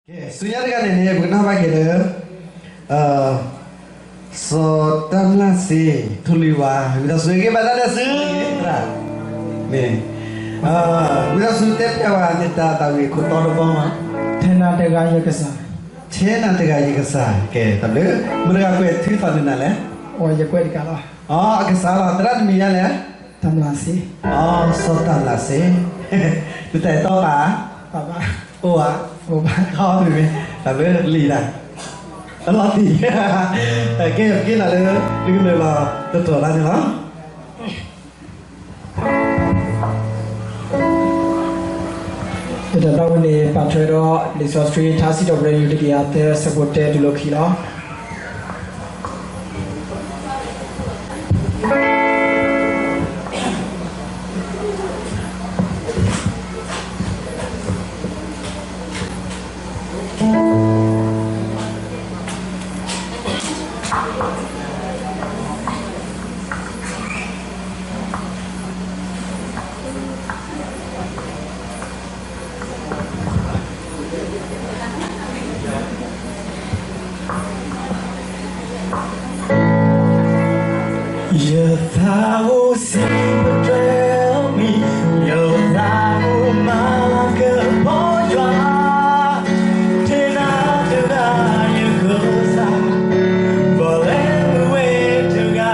Sunyatakan ini kenapa gitu? Sotanasi tuliwa, kita sudah pada ada sutra. Nih, kita sudah jawab kita tapi kutor bama. Tena tega ye kesa. Cina tiga je kesah, ke tapi mereka kue tu faham nala. O ye kue dikala. Oh, kesah lah, terus minyak ya? Tamlasi. Oh, sotanasi. Kita tahu apa? Papa. Oh, Oba. kau tu ni, tapi lila. Allah ti. Cái là cái là tự tự là gì đó. Ida daw ni patro di sostri thasi do radio di ate sabote di lokilo. Giờ tahu si betrayal-mi, giờ tahu malah kebodohan. Tidak yang kesal, boleh gue juga.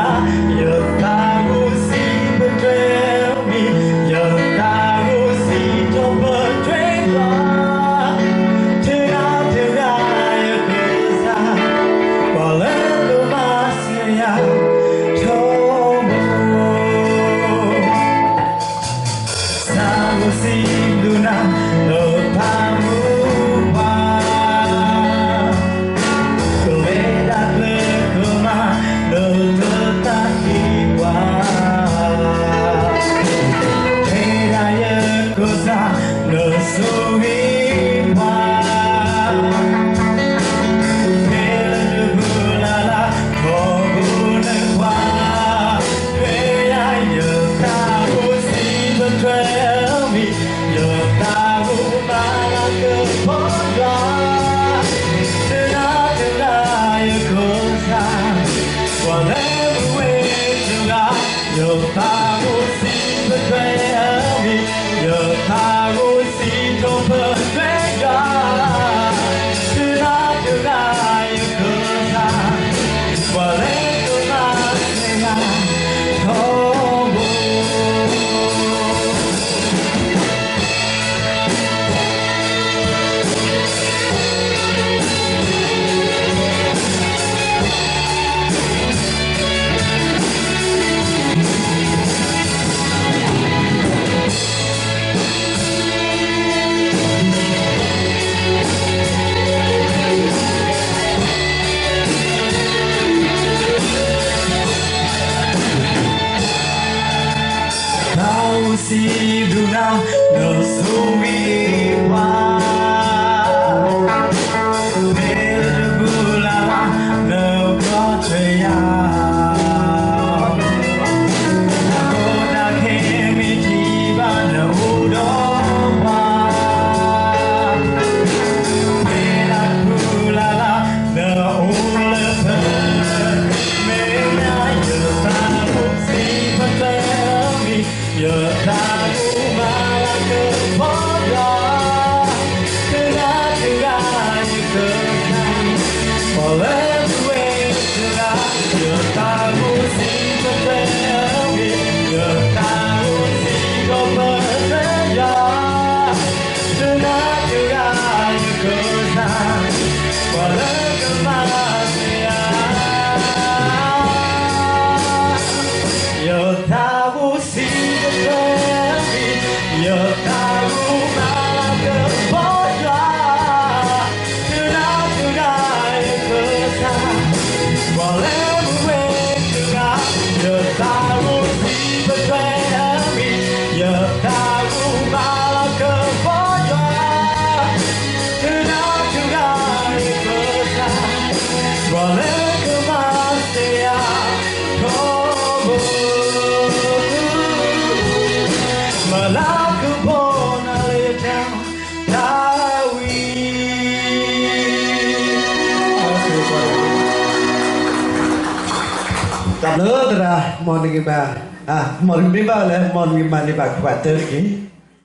Giờ tahu si betrayal-mi, giờ tahu si betrayal. Tidak yang kesal, boleh gue masih yang Luna lepamu Keledak lekema letak jiwa Kedaya kosa nesui Yo tahu si betrayal-mi, yo tahu si berbeda. Tidak yang kesal, boleh ku masih tunggu. Tahu si Luna nesui Berbulala nepercaya Aku nak kemi tiba neudopa Berbulala neuleper Menaya tahu si betrayal-mi Yo tahu malah kebodohan Tidak yang kesal Boleh gue juga Yo tahu si betrayal-mi Yo tahu si berbeda Tidak yang kesal Boleh kemasian Yo tahu si betrayal-mi, yo tahu malah kebodohan Tidak yang kesal, boleh gue juga Yo tahu si betrayal-mi, yo tahu malah kebodohan Tidak yang kesal, boleh kemasian Malah kebon alih tawi Tập lứa ra mon đi ba. À mon đi ba là mon đi ba đi ba quạt tới kì.